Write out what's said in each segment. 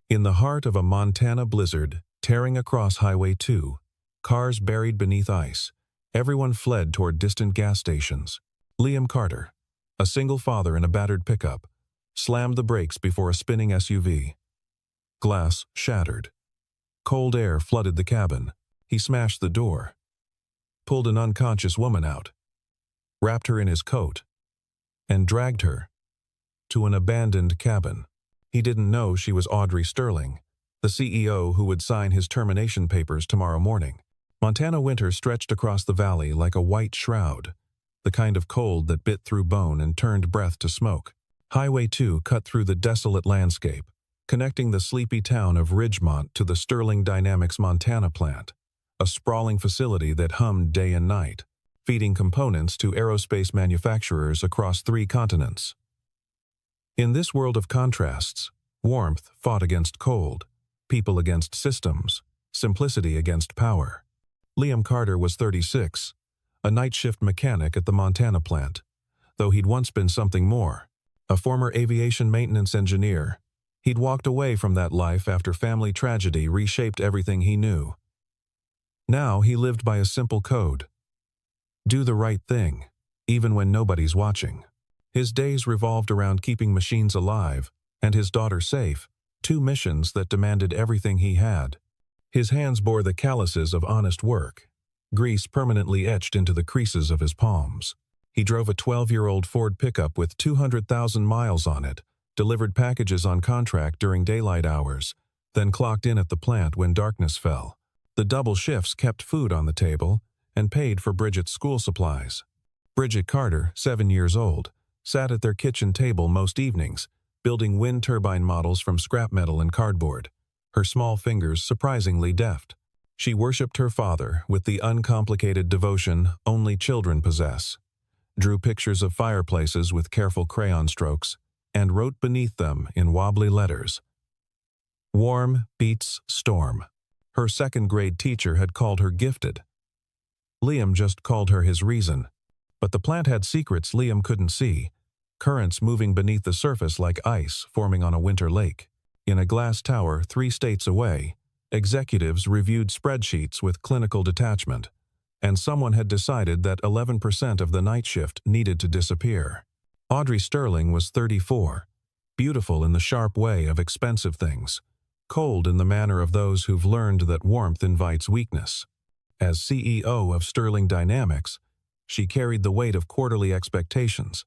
In the heart of a Montana blizzard, tearing across Highway 2, cars buried beneath ice, everyone fled toward distant gas stations. Liam Carter, a single father in a battered pickup, slammed the brakes before a spinning SUV. Glass shattered. Cold air flooded the cabin. He smashed the door, pulled an unconscious woman out, wrapped her in his coat, and dragged her to an abandoned cabin. He didn't know she was Audrey Sterling, the CEO who would sign his termination papers tomorrow morning. Montana winter stretched across the valley like a white shroud, the kind of cold that bit through bone and turned breath to smoke. Highway 2 cut through the desolate landscape, connecting the sleepy town of Ridgemont to the Sterling Dynamics Montana plant, a sprawling facility that hummed day and night, feeding components to aerospace manufacturers across 3 continents. In this world of contrasts, warmth fought against cold, people against systems, simplicity against power. Liam Carter was 36, a night shift mechanic at the Montana plant, though he'd once been something more, a former aviation maintenance engineer. He'd walked away from that life after family tragedy reshaped everything he knew. Now he lived by a simple code: do the right thing, even when nobody's watching. His days revolved around keeping machines alive and his daughter safe, 2 missions that demanded everything he had. His hands bore the calluses of honest work, grease permanently etched into the creases of his palms. He drove a 12-year-old Ford pickup with 200,000 miles on it, delivered packages on contract during daylight hours, then clocked in at the plant when darkness fell. The double shifts kept food on the table and paid for Bridget's school supplies. Bridget Carter, 7 years old, sat at their kitchen table most evenings, building wind turbine models from scrap metal and cardboard, her small fingers surprisingly deft. She worshipped her father with the uncomplicated devotion only children possess, drew pictures of fireplaces with careful crayon strokes, and wrote beneath them in wobbly letters, "Warm beats storm." Her second-grade teacher had called her gifted. Liam just called her his reason. But the plant had secrets Liam couldn't see, currents moving beneath the surface like ice forming on a winter lake. In a glass tower 3 states away, executives reviewed spreadsheets with clinical detachment, and someone had decided that 11% of the night shift needed to disappear. Audrey Sterling was 34, beautiful in the sharp way of expensive things, cold in the manner of those who've learned that warmth invites weakness. As CEO of Sterling Dynamics, she carried the weight of quarterly expectations,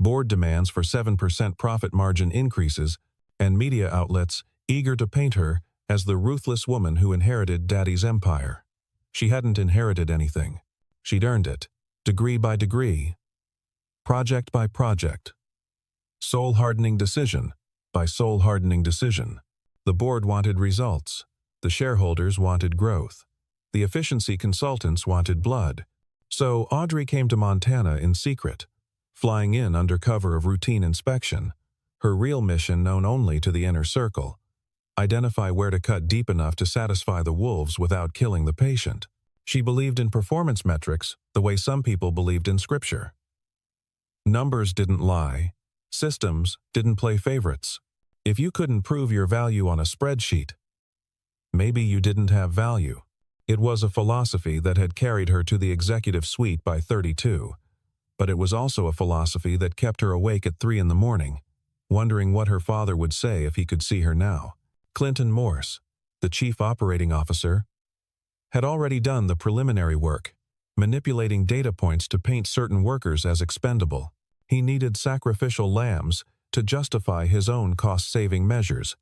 board demands for 7% profit margin increases, and media outlets eager to paint her as the ruthless woman who inherited Daddy's empire. She hadn't inherited anything. She'd earned it, degree by degree, project by project, soul-hardening decision by soul-hardening decision. The board wanted results. The shareholders wanted growth. The efficiency consultants wanted blood. So Audrey came to Montana in secret, flying in under cover of routine inspection, her real mission known only to the inner circle: identify where to cut deep enough to satisfy the wolves without killing the patient. She believed in performance metrics the way some people believed in scripture. Numbers didn't lie. Systems didn't play favorites. If you couldn't prove your value on a spreadsheet, maybe you didn't have value. It was a philosophy that had carried her to the executive suite by 32, but it was also a philosophy that kept her awake at 3 in the morning, wondering what her father would say if he could see her now. Clinton Morse, the chief operating officer, had already done the preliminary work, manipulating data points to paint certain workers as expendable. He needed sacrificial lambs to justify his own cost-saving measures,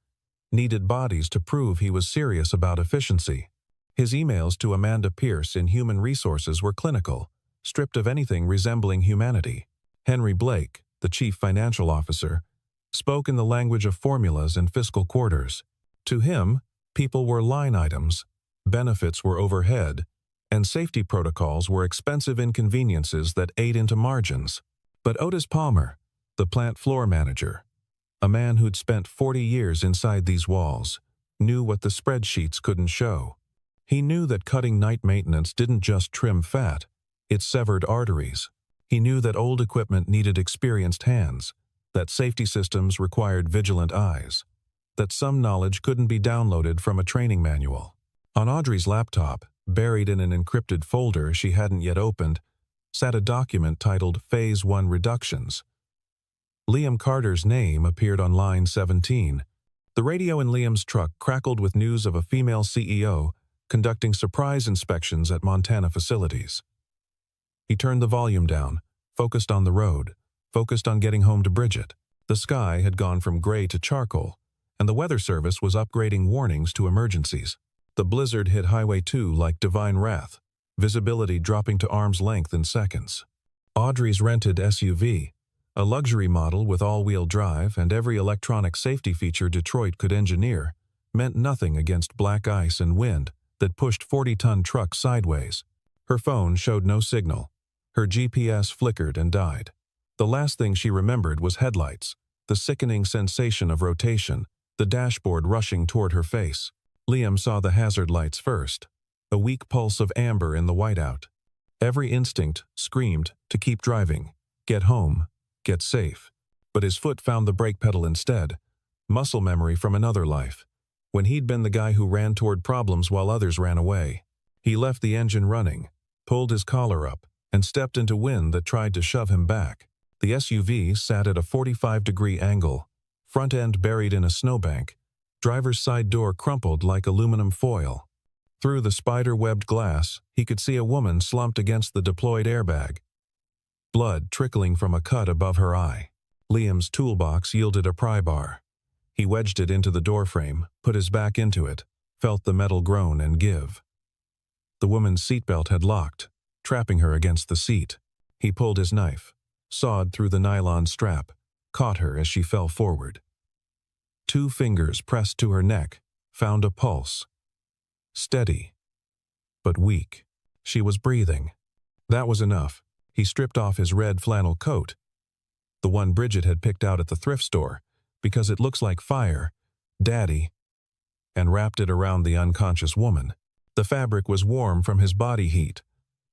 needed bodies to prove he was serious about efficiency. His emails to Amanda Pierce in Human Resources were clinical, stripped of anything resembling humanity. Henry Blake, the chief financial officer, spoke in the language of formulas and fiscal quarters. To him, people were line items, benefits were overhead, and safety protocols were expensive inconveniences that ate into margins. But Otis Palmer, the plant floor manager, a man who'd spent 40 years inside these walls, knew what the spreadsheets couldn't show. He knew that cutting night maintenance didn't just trim fat, it severed arteries. He knew that old equipment needed experienced hands, that safety systems required vigilant eyes. that some knowledge couldn't be downloaded from a training manual. On Audrey's laptop, buried in an encrypted folder she hadn't yet opened, sat a document titled Phase 1 Reductions. Liam Carter's name appeared on line 17. The radio in Liam's truck crackled with news of a female CEO conducting surprise inspections at Montana facilities. He turned the volume down, focused on the road, focused on getting home to Bridget. The sky had gone from gray to charcoal, and the weather service was upgrading warnings to emergencies. The blizzard hit Highway 2 like divine wrath, visibility dropping to arm's length in seconds. Audrey's rented SUV, a luxury model with all-wheel drive and every electronic safety feature Detroit could engineer, meant nothing against black ice and wind that pushed 40-ton trucks sideways. Her phone showed no signal. Her GPS flickered and died. The last thing she remembered was headlights, the sickening sensation of rotation, the dashboard rushing toward her face. Liam saw the hazard lights first, a weak pulse of amber in the whiteout. Every instinct screamed to keep driving, get home, get safe. But his foot found the brake pedal instead, muscle memory from another life, when he'd been the guy who ran toward problems while others ran away. He left the engine running, pulled his collar up, and stepped into wind that tried to shove him back. The SUV sat at a 45-degree angle, front end buried in a snowbank, driver's side door crumpled like aluminum foil. Through the spider-webbed glass, he could see a woman slumped against the deployed airbag, blood trickling from a cut above her eye. Liam's toolbox yielded a pry bar. He wedged it into the doorframe, put his back into it, felt the metal groan and give. The woman's seatbelt had locked, trapping her against the seat. He pulled his knife, sawed through the nylon strap, caught her as she fell forward. 2 fingers pressed to her neck, found a pulse. Steady, but weak. She was breathing. That was enough. He stripped off his red flannel coat, the one Bridget had picked out at the thrift store, because it looks like fire, Daddy, and wrapped it around the unconscious woman. The fabric was warm from his body heat,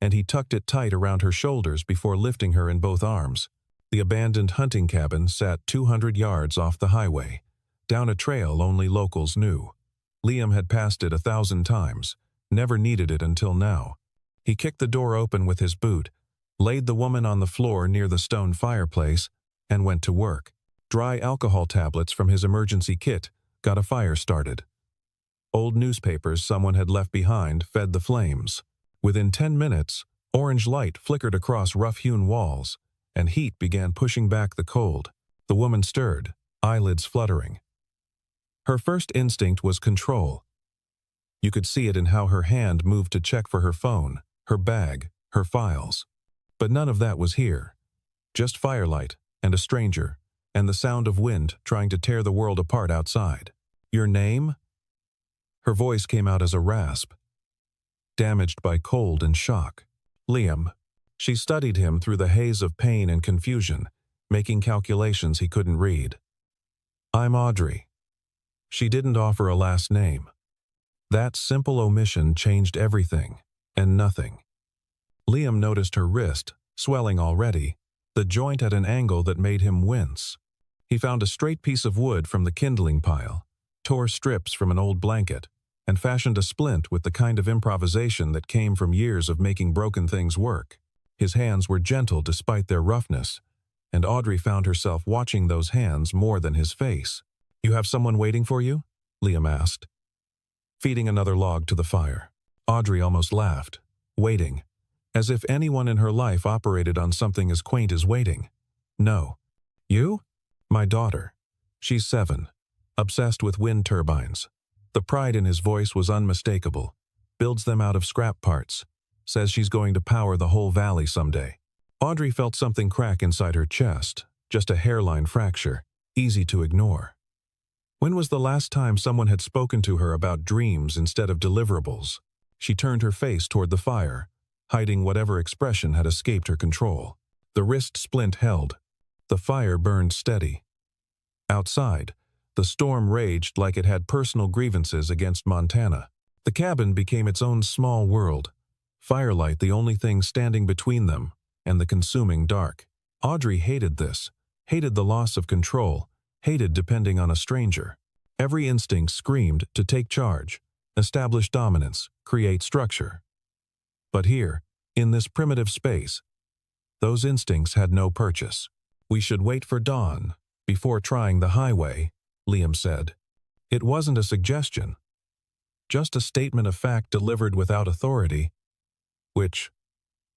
and he tucked it tight around her shoulders before lifting her in both arms. The abandoned hunting cabin sat 200 yards off the highway, down a trail only locals knew. Liam had passed it 1,000 times, never needed it until now. He kicked the door open with his boot, laid the woman on the floor near the stone fireplace, and went to work. Dry alcohol tablets from his emergency kit got a fire started. Old newspapers someone had left behind fed the flames. Within 10 minutes, orange light flickered across rough-hewn walls, and heat began pushing back the cold. The woman stirred, eyelids fluttering. Her first instinct was control. You could see it in how her hand moved to check for her phone, her bag, her files. But none of that was here. Just firelight, and a stranger, and the sound of wind trying to tear the world apart outside. Your name? Her voice came out as a rasp, damaged by cold and shock. Liam. She studied him through the haze of pain and confusion, making calculations he couldn't read. I'm Audrey. She didn't offer a last name. That simple omission changed everything, and nothing. Liam noticed her wrist, swelling already, the joint at an angle that made him wince. He found a straight piece of wood from the kindling pile, tore strips from an old blanket, and fashioned a splint with the kind of improvisation that came from years of making broken things work. His hands were gentle despite their roughness, and Audrey found herself watching those hands more than his face. You have someone waiting for you? Liam asked, feeding another log to the fire. Audrey almost laughed. Waiting. As if anyone in her life operated on something as quaint as waiting. No. You? My daughter. She's 7. Obsessed with wind turbines. The pride in his voice was unmistakable. Builds them out of scrap parts. Says she's going to power the whole valley someday. Audrey felt something crack inside her chest. Just a hairline fracture. Easy to ignore. When was the last time someone had spoken to her about dreams instead of deliverables? She turned her face toward the fire, hiding whatever expression had escaped her control. The wrist splint held. The fire burned steady. Outside, the storm raged like it had personal grievances against Montana. The cabin became its own small world, firelight the only thing standing between them, and the consuming dark. Audrey hated this, hated the loss of control, hated depending on a stranger. Every instinct screamed to take charge, establish dominance, create structure. But here, in this primitive space, those instincts had no purchase. "We should wait for dawn before trying the highway," Liam said. It wasn't a suggestion, just a statement of fact delivered without authority, which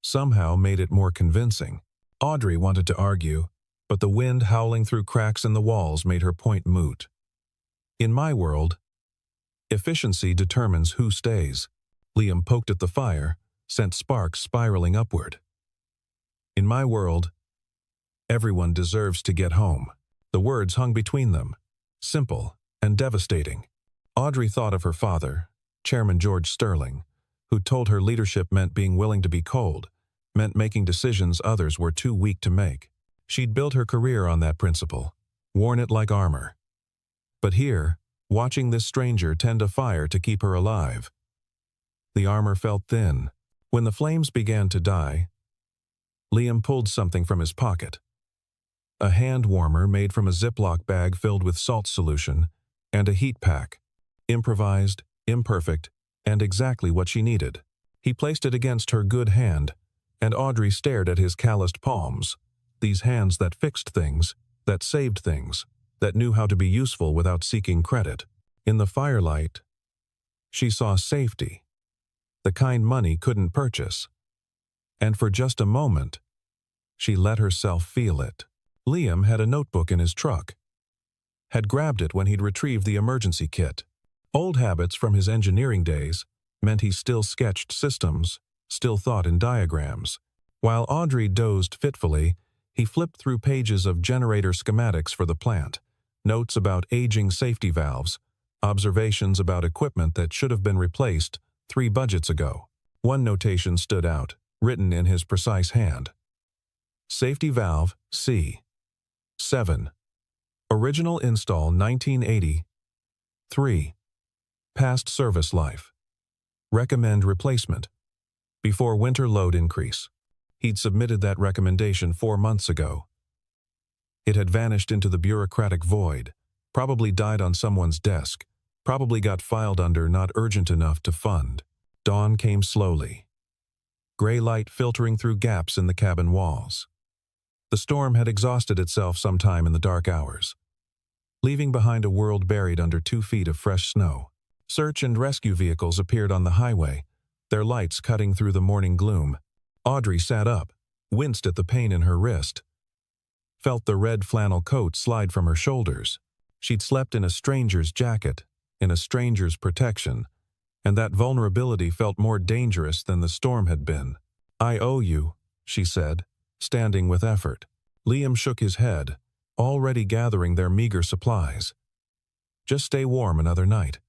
somehow made it more convincing. Audrey wanted to argue, but the wind howling through cracks in the walls made her point moot. "In my world, efficiency determines who stays." Liam poked at the fire, sent sparks spiraling upward. "In my world, everyone deserves to get home." The words hung between them, simple and devastating. Audrey thought of her father, Chairman George Sterling, who told her leadership meant being willing to be cold, meant making decisions others were too weak to make. She'd built her career on that principle, worn it like armor. But here, watching this stranger tend a fire to keep her alive, the armor felt thin. When the flames began to die, Liam pulled something from his pocket. A hand warmer made from a Ziploc bag filled with salt solution, and a heat pack. Improvised, imperfect, and exactly what she needed. He placed it against her good hand, and Audrey stared at his calloused palms, these hands that fixed things, that saved things, that knew how to be useful without seeking credit. In the firelight, she saw safety, the kind money couldn't purchase. And for just a moment, she let herself feel it. Liam had a notebook in his truck, had grabbed it when he'd retrieved the emergency kit. Old habits from his engineering days meant he still sketched systems, still thought in diagrams. While Audrey dozed fitfully, he flipped through pages of generator schematics for the plant, notes about aging safety valves, observations about equipment that should have been replaced 3 budgets ago. One notation stood out, written in his precise hand. Safety valve C. 7. Original install 1980. 3. Past service life. Recommend replacement. Before winter load increase. He'd submitted that recommendation 4 months ago. It had vanished into the bureaucratic void, probably died on someone's desk, probably got filed under not urgent enough to fund. Dawn came slowly. Gray light filtering through gaps in the cabin walls. The storm had exhausted itself sometime in the dark hours, leaving behind a world buried under 2 feet of fresh snow. Search and rescue vehicles appeared on the highway, their lights cutting through the morning gloom. Audrey sat up, winced at the pain in her wrist, felt the red flannel coat slide from her shoulders. She'd slept in a stranger's jacket, in a stranger's protection, and that vulnerability felt more dangerous than the storm had been. "I owe you," she said, standing with effort. Liam shook his head, already gathering their meager supplies. "Just stay warm another night."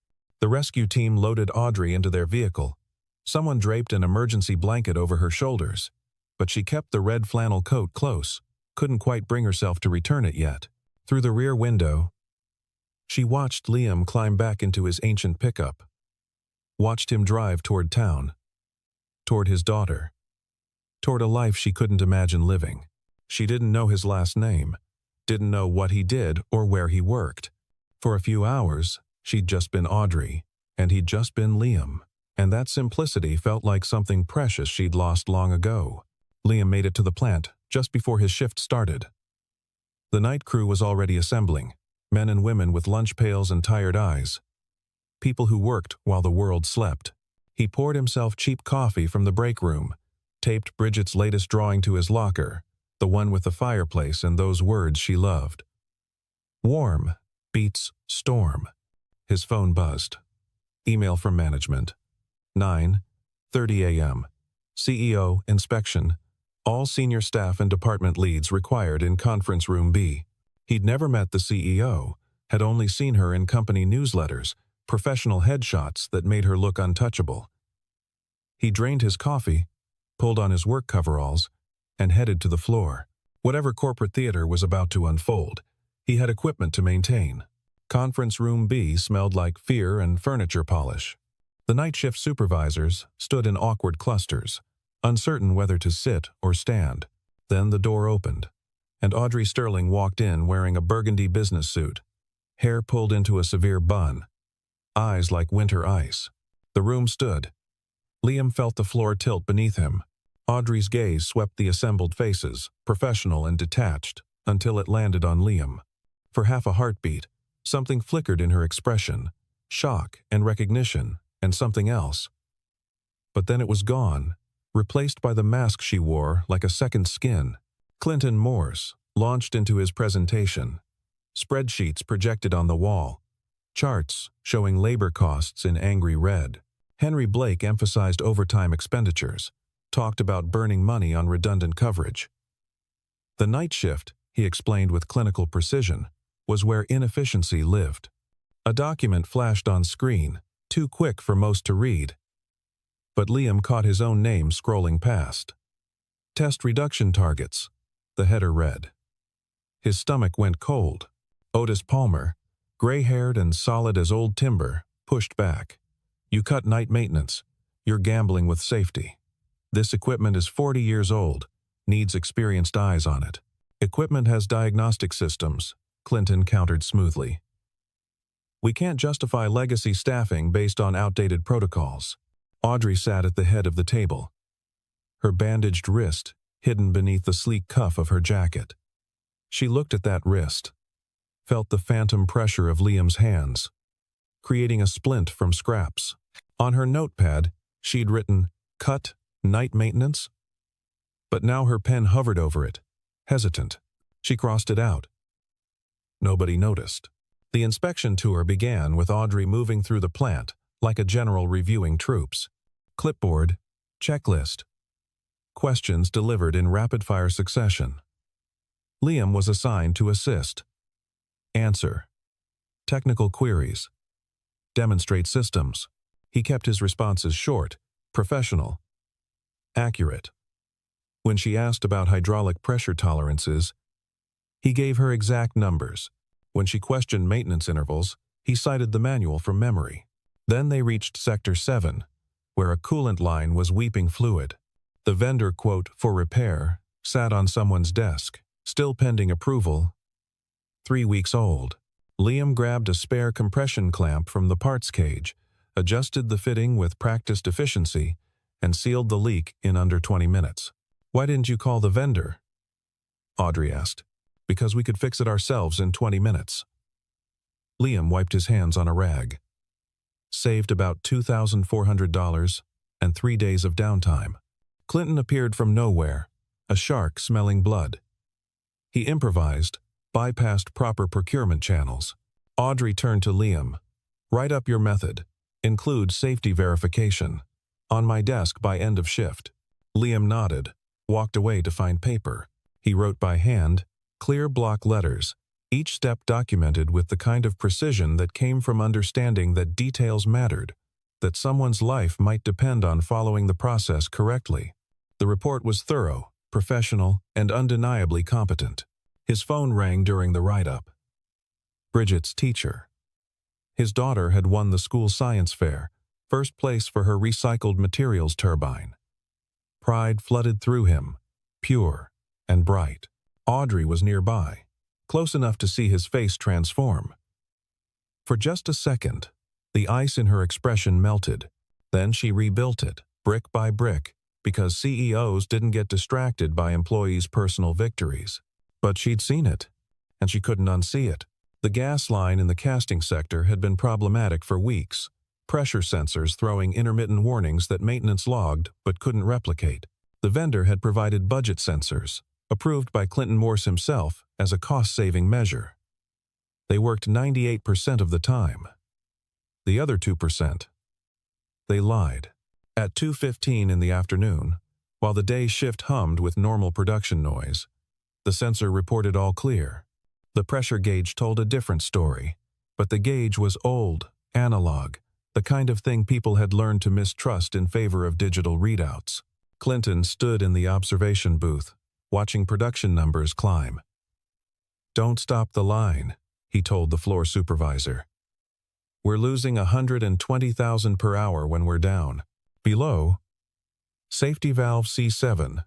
The rescue team loaded Audrey into their vehicle. Someone draped an emergency blanket over her shoulders, but she kept the red flannel coat close, couldn't quite bring herself to return it yet. Through the rear window, she watched Liam climb back into his ancient pickup, watched him drive toward town, toward his daughter, toward a life she couldn't imagine living. She didn't know his last name, didn't know what he did or where he worked. For a few hours, she'd just been Audrey, and he'd just been Liam, and that simplicity felt like something precious she'd lost long ago. Liam made it to the plant just before his shift started. The night crew was already assembling, men and women with lunch pails and tired eyes, people who worked while the world slept. He poured himself cheap coffee from the break room, taped Bridget's latest drawing to his locker, the one with the fireplace and those words she loved. Warm beats storm. His phone buzzed. Email from management. 9:30 a.m. CEO inspection. All senior staff and department leads required in conference room B. He'd never met the CEO, had only seen her in company newsletters, professional headshots that made her look untouchable. He drained his coffee, pulled on his work coveralls, and headed to the floor. Whatever corporate theater was about to unfold, he had equipment to maintain. Conference room B smelled like fear and furniture polish. The night shift supervisors stood in awkward clusters, uncertain whether to sit or stand. Then the door opened, and Audrey Sterling walked in wearing a burgundy business suit, hair pulled into a severe bun, eyes like winter ice. The room stood. Liam felt the floor tilt beneath him. Audrey's gaze swept the assembled faces, professional and detached, until it landed on Liam. For half a heartbeat, something flickered in her expression, shock and recognition, and something else. But then it was gone, replaced by the mask she wore like a second skin. Clinton Morse launched into his presentation. Spreadsheets projected on the wall. Charts showing labor costs in angry red. Henry Blake emphasized overtime expenditures, talked about burning money on redundant coverage. The night shift, he explained with clinical precision, was where inefficiency lived. A document flashed on screen, too quick for most to read. But Liam caught his own name scrolling past. Test reduction targets, the header read. His stomach went cold. Otis Palmer, gray-haired and solid as old timber, pushed back. You cut night maintenance. You're gambling with safety. This equipment is 40 years old, needs experienced eyes on it. Equipment has diagnostic systems, Clinton countered smoothly. We can't justify legacy staffing based on outdated protocols. Audrey sat at the head of the table, her bandaged wrist hidden beneath the sleek cuff of her jacket. She looked at that wrist, felt the phantom pressure of Liam's hands, creating a splint from scraps. On her notepad, she'd written, "Cut, night maintenance." But now her pen hovered over it, hesitant. She crossed it out. Nobody noticed. The inspection tour began with Audrey moving through the plant like a general reviewing troops. Clipboard, checklist. Questions delivered in rapid-fire succession. Liam was assigned to assist. Answer. Technical queries. Demonstrate systems. He kept his responses short, professional, accurate. When she asked about hydraulic pressure tolerances, he gave her exact numbers. When she questioned maintenance intervals, he cited the manual from memory. Then they reached Sector 7, where a coolant line was weeping fluid. The vendor quote for repair sat on someone's desk, still pending approval. 3 weeks old. Liam grabbed a spare compression clamp from the parts cage, adjusted the fitting with practiced efficiency, and sealed the leak in under 20 minutes. Why didn't you call the vendor? Audrey asked. Because we could fix it ourselves in 20 minutes. Liam wiped his hands on a rag. Saved about $2,400 and 3 days of downtime. Clinton appeared from nowhere, a shark smelling blood. He improvised, bypassed proper procurement channels. Audrey turned to Liam. Write up your method. Include safety verification. On my desk by end of shift. Liam nodded, walked away to find paper. He wrote by hand, clear block letters, each step documented with the kind of precision that came from understanding that details mattered, that someone's life might depend on following the process correctly. The report was thorough, professional, and undeniably competent. His phone rang during the write-up. Bridget's teacher. His daughter had won the school science fair, first place for her recycled materials turbine. Pride flooded through him, pure and bright. Audrey was nearby, close enough to see his face transform. For just a second, the ice in her expression melted. Then she rebuilt it, brick by brick, because CEOs didn't get distracted by employees' personal victories. But she'd seen it, and she couldn't unsee it. The gas line in the casting sector had been problematic for weeks, pressure sensors throwing intermittent warnings that maintenance logged but couldn't replicate. The vendor had provided budget sensors, approved by Clinton Morse himself as a cost-saving measure. They worked 98% of the time. The other 2%. They lied. At 2:15 in the afternoon, while the day shift hummed with normal production noise, the sensor reported all clear. The pressure gauge told a different story, but the gauge was old, analog, the kind of thing people had learned to mistrust in favor of digital readouts. Clinton stood in the observation booth, watching production numbers climb. "Don't stop the line," he told the floor supervisor. "We're losing 120,000 per hour when we're down." Below, safety valve C7,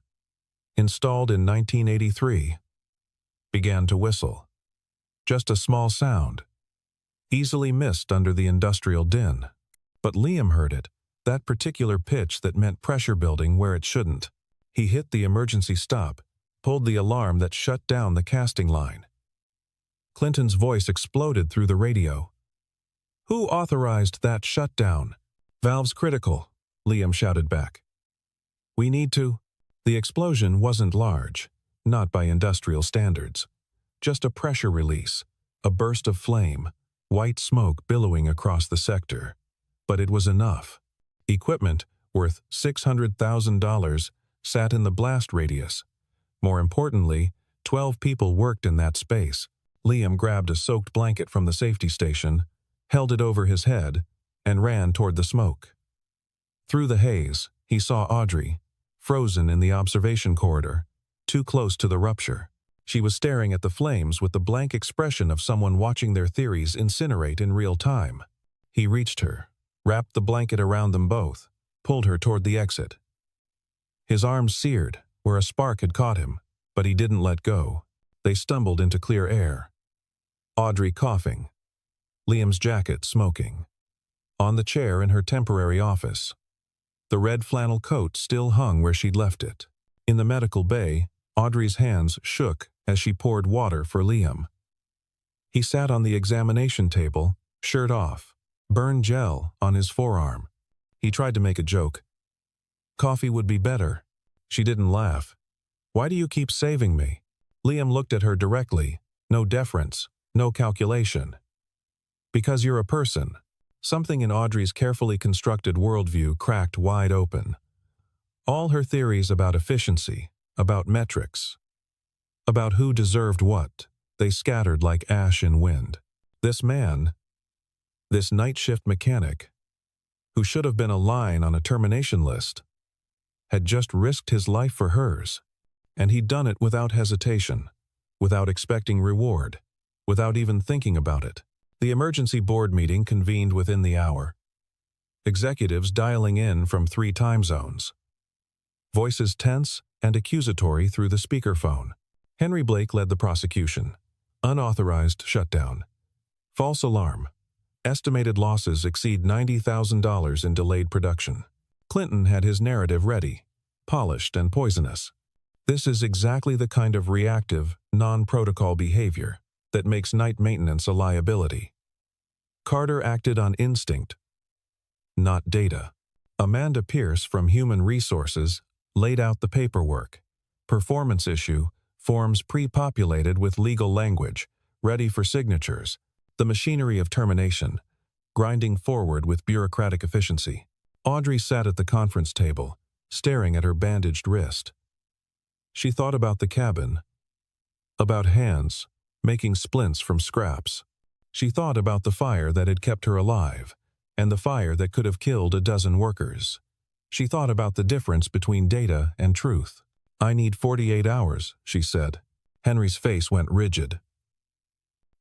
installed in 1983, began to whistle. Just a small sound, easily missed under the industrial din. But Liam heard it, that particular pitch that meant pressure building where it shouldn't. He hit the emergency stop, pulled the alarm that shut down the casting line. Clinton's voice exploded through the radio. "Who authorized that shutdown?" "Valve's critical," Liam shouted back. "We need to—" The explosion wasn't large, not by industrial standards. Just a pressure release, a burst of flame, white smoke billowing across the sector. But it was enough. Equipment worth $600,000 sat in the blast radius. More importantly, 12 people worked in that space. Liam grabbed a soaked blanket from the safety station, held it over his head, and ran toward the smoke. Through the haze, he saw Audrey, frozen in the observation corridor, too close to the rupture. She was staring at the flames with the blank expression of someone watching their theories incinerate in real time. He reached her, wrapped the blanket around them both, pulled her toward the exit. His arms seared where a spark had caught him, but he didn't let go. They stumbled into clear air. Audrey coughing. Liam's jacket smoking. On the chair in her temporary office. The red flannel coat still hung where she'd left it. In the medical bay, Audrey's hands shook as she poured water for Liam. He sat on the examination table, shirt off, burned gel on his forearm. He tried to make a joke. "Coffee would be better." She didn't laugh. "Why do you keep saving me?" Liam looked at her directly, no deference, no calculation. "Because you're a person." Something in Audrey's carefully constructed worldview cracked wide open. All her theories about efficiency, about metrics, about who deserved what, they scattered like ash in wind. This man, this night shift mechanic, who should have been a line on a termination list, had just risked his life for hers, and he'd done it without hesitation, without expecting reward, without even thinking about it. The emergency board meeting convened within the hour. Executives dialing in from 3 time zones. Voices tense and accusatory through the speakerphone. Henry Blake led the prosecution. Unauthorized shutdown. False alarm. Estimated losses exceed $90,000 in delayed production. Clinton had his narrative ready, polished and poisonous. This is exactly the kind of reactive, non-protocol behavior that makes night maintenance a liability. Carter acted on instinct, not data. Amanda Pierce from Human Resources laid out the paperwork. Performance issue, forms pre-populated with legal language, ready for signatures. The machinery of termination, grinding forward with bureaucratic efficiency. Audrey sat at the conference table, staring at her bandaged wrist. She thought about the cabin, about hands, making splints from scraps. She thought about the fire that had kept her alive, and the fire that could have killed a dozen workers. She thought about the difference between data and truth. "I need 48 hours, she said. Henry's face went rigid.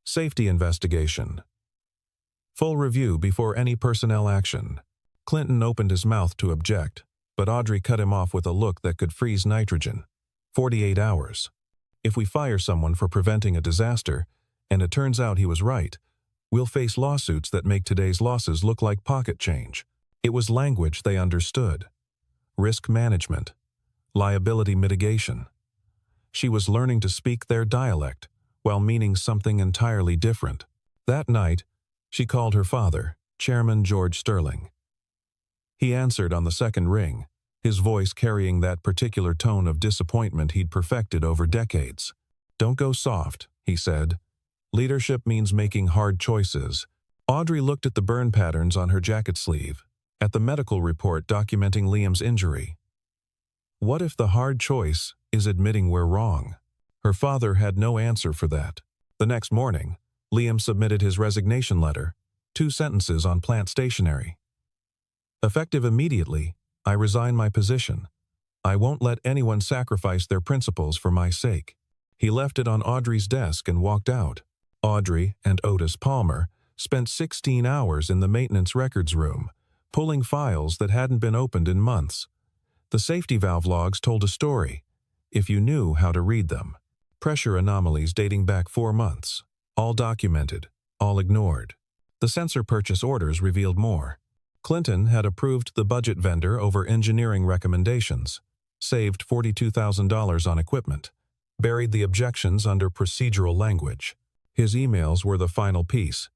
Safety investigation. Full review before any personnel action. Clinton opened his mouth to object, but Audrey cut him off with a look that could freeze nitrogen. 48 hours. If we fire someone for preventing a disaster, and it turns out he was right, we'll face lawsuits that make today's losses look like pocket change. It was language they understood. Risk management. Liability mitigation. She was learning to speak their dialect, while meaning something entirely different. That night, she called her father, Chairman George Sterling. He answered on the second ring, his voice carrying that particular tone of disappointment he'd perfected over decades. "Don't go soft," he said. "Leadership means making hard choices." Audrey looked at the burn patterns on her jacket sleeve, at the medical report documenting Liam's injury. What if the hard choice is admitting we're wrong? Her father had no answer for that. The next morning, Liam submitted his resignation letter, 2 sentences on plant stationery. "Effective immediately, I resign my position. I won't let anyone sacrifice their principles for my sake." He left it on Audrey's desk and walked out. Audrey and Otis Palmer spent 16 hours in the maintenance records room, pulling files that hadn't been opened in months. The safety valve logs told a story, if you knew how to read them. Pressure anomalies dating back 4 months, all documented, all ignored. The sensor purchase orders revealed more. Clinton had approved the budget vendor over engineering recommendations, saved $42,000 on equipment, buried the objections under procedural language. His emails were the final piece.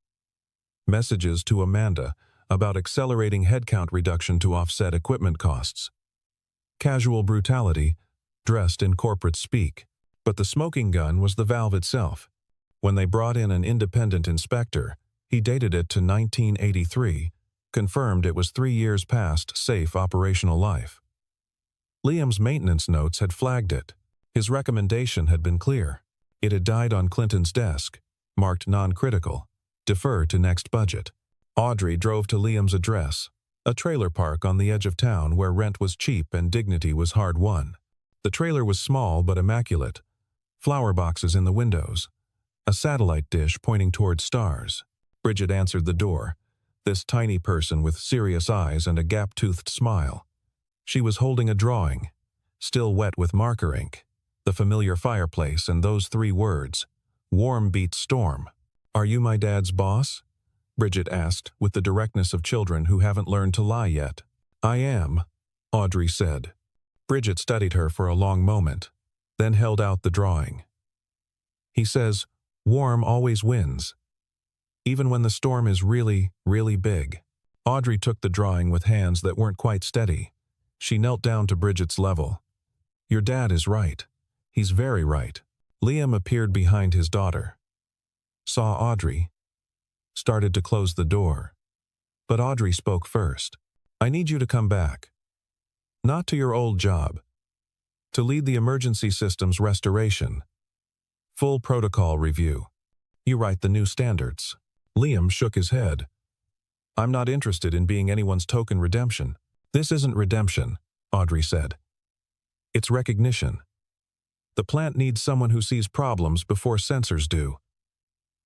Messages to Amanda about accelerating headcount reduction to offset equipment costs. Casual brutality, dressed in corporate speak. But the smoking gun was the valve itself. When they brought in an independent inspector, he dated it to 1983, confirmed it was 3 years past safe operational life. Liam's maintenance notes had flagged it. His recommendation had been clear. It had died on Clinton's desk, marked non-critical, defer to next budget. Audrey drove to Liam's address, a trailer park on the edge of town where rent was cheap and dignity was hard-won. The trailer was small but immaculate. Flower boxes in the windows. A satellite dish pointing towards stars. Bridget answered the door, this tiny person with serious eyes and a gap-toothed smile. She was holding a drawing, still wet with marker ink, the familiar fireplace and those 3 words, "Warm beats storm." "Are you my dad's boss?" Bridget asked with the directness of children who haven't learned to lie yet. "I am," Audrey said. Bridget studied her for a long moment, then held out the drawing. "He says, warm always wins, even when the storm is really, really big." Audrey took the drawing with hands that weren't quite steady. She knelt down to Bridget's level. "Your dad is right. He's very right." Liam appeared behind his daughter. Saw Audrey. Started to close the door. But Audrey spoke first. "I need you to come back. Not to your old job. To lead the emergency systems restoration. Full protocol review. You write the new standards." Liam shook his head. "I'm not interested in being anyone's token redemption." "This isn't redemption," Audrey said. "It's recognition. The plant needs someone who sees problems before sensors do.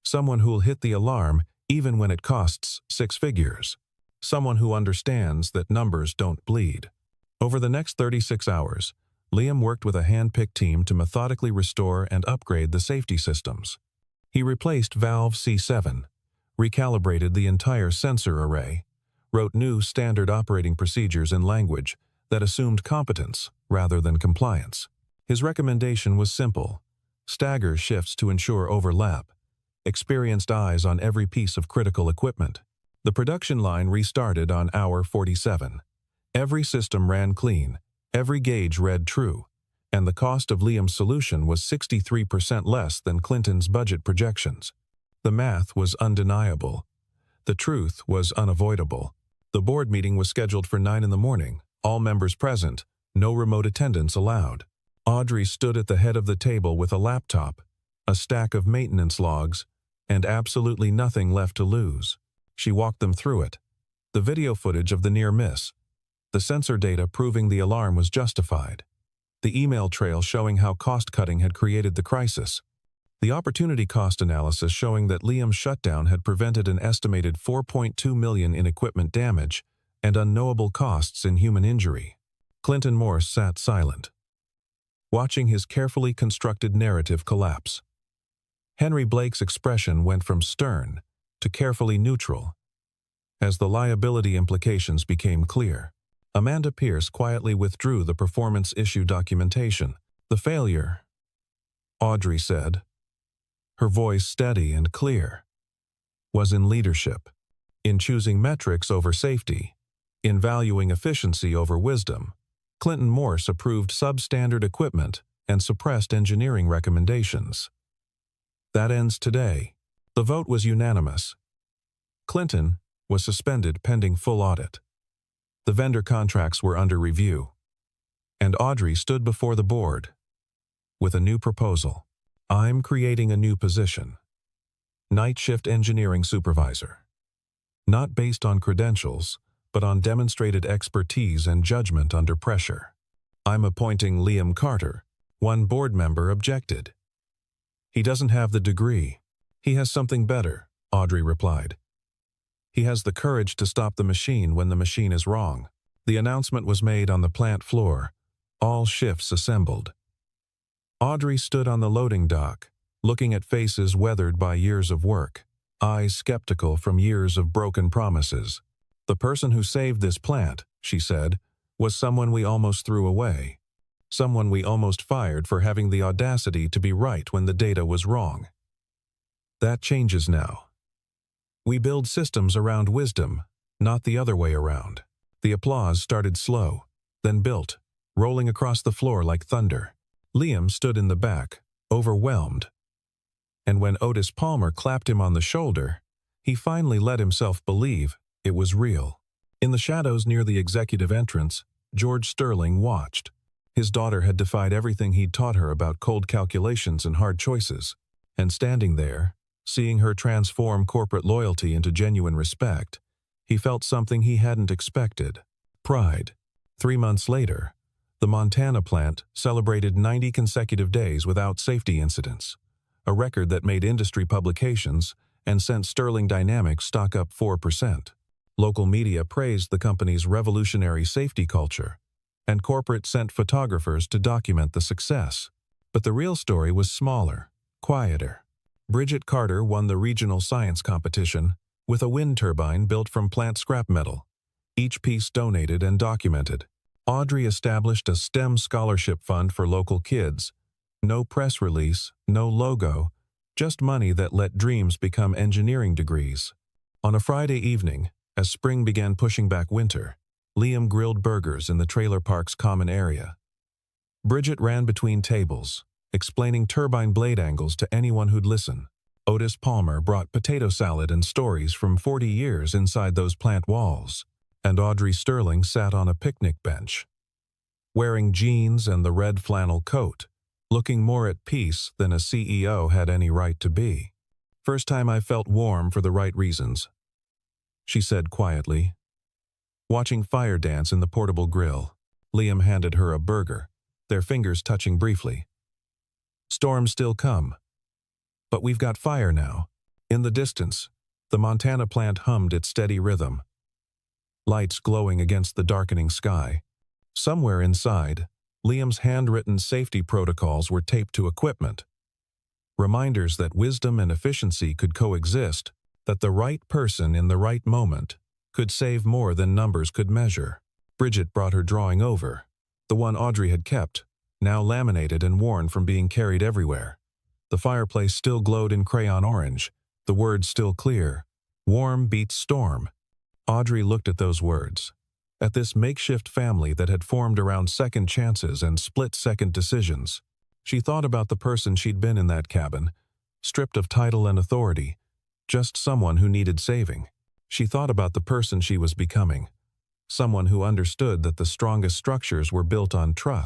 Someone who'll hit the alarm even when it costs 6 figures. Someone who understands that numbers don't bleed." Over the next 36 hours, Liam worked with a hand-picked team to methodically restore and upgrade the safety systems. He replaced valve C7, recalibrated the entire sensor array, wrote new standard operating procedures in language that assumed competence rather than compliance. His recommendation was simple: stagger shifts to ensure overlap, experienced eyes on every piece of critical equipment. The production line restarted on hour 47. Every system ran clean, every gauge read true, and the cost of Liam's solution was 63% less than Clinton's budget projections. The math was undeniable. The truth was unavoidable. The board meeting was scheduled for 9 in the morning, all members present, no remote attendance allowed. Audrey stood at the head of the table with a laptop, a stack of maintenance logs, and absolutely nothing left to lose. She walked them through it. The video footage of the near miss, the sensor data proving the alarm was justified, the email trail showing how cost-cutting had created the crisis, the opportunity cost analysis showing that Liam's shutdown had prevented an estimated $4.2 million in equipment damage and unknowable costs in human injury. Clinton Morse sat silent, watching his carefully constructed narrative collapse. Henry Blake's expression went from stern to carefully neutral. As the liability implications became clear, Amanda Pierce quietly withdrew the performance issue documentation. "The failure," Audrey said, her voice steady and clear, "was in leadership, in choosing metrics over safety, in valuing efficiency over wisdom. Clinton Morse approved substandard equipment and suppressed engineering recommendations. That ends today." The vote was unanimous. Clinton was suspended pending full audit. The vendor contracts were under review, and Audrey stood before the board with a new proposal. "I'm creating a new position, night shift engineering supervisor, not based on credentials, but on demonstrated expertise and judgment under pressure. I'm appointing Liam Carter." One board member objected. "He doesn't have the degree." "He has something better," Audrey replied. "He has the courage to stop the machine when the machine is wrong." The announcement was made on the plant floor. All shifts assembled. Audrey stood on the loading dock, looking at faces weathered by years of work. eyes skeptical from years of broken promises. "The person who saved this plant," she said, "was someone we almost threw away. Someone we almost fired for having the audacity to be right when the data was wrong. That changes now. We build systems around wisdom, not the other way around." The applause started slow, then built, rolling across the floor like thunder. Liam stood in the back, overwhelmed. And when Otis Palmer clapped him on the shoulder, he finally let himself believe it was real. In the shadows near the executive entrance, George Sterling watched. His daughter had defied everything he'd taught her about cold calculations and hard choices, and standing there, seeing her transform corporate loyalty into genuine respect, he felt something he hadn't expected: pride. 3 months later, the Montana plant celebrated 90 consecutive days without safety incidents, a record that made industry publications and sent Sterling Dynamics stock up 4%. Local media praised the company's revolutionary safety culture, and corporate sent photographers to document the success. But the real story was smaller, quieter. Bridget Carter won the regional science competition with a wind turbine built from plant scrap metal, each piece donated and documented. Audrey established a STEM scholarship fund for local kids. No press release, no logo, just money that let dreams become engineering degrees. On a Friday evening, as spring began pushing back winter, Liam grilled burgers in the trailer park's common area. Bridget ran between tables, explaining turbine blade angles to anyone who'd listen. Otis Palmer brought potato salad and stories from 40 years inside those plant walls, and Audrey Sterling sat on a picnic bench, wearing jeans and the red flannel coat, looking more at peace than a CEO had any right to be. "First time I felt warm for the right reasons," she said quietly. Watching fire dance in the portable grill, Liam handed her a burger, their fingers touching briefly. "Storms still come, but we've got fire now." In the distance, the Montana plant hummed its steady rhythm, lights glowing against the darkening sky. Somewhere inside, Liam's handwritten safety protocols were taped to equipment, reminders that wisdom and efficiency could coexist, that the right person in the right moment could save more than numbers could measure. Bridget brought her drawing over, the one Audrey had kept, now laminated and worn from being carried everywhere. The fireplace still glowed in crayon orange, the words still clear: "Warm beats storm." Audrey looked at those words, at this makeshift family that had formed around second chances and split-second decisions. She thought about the person she'd been in that cabin, stripped of title and authority, just someone who needed saving. She thought about the person she was becoming, someone who understood that the strongest structures were built on trust.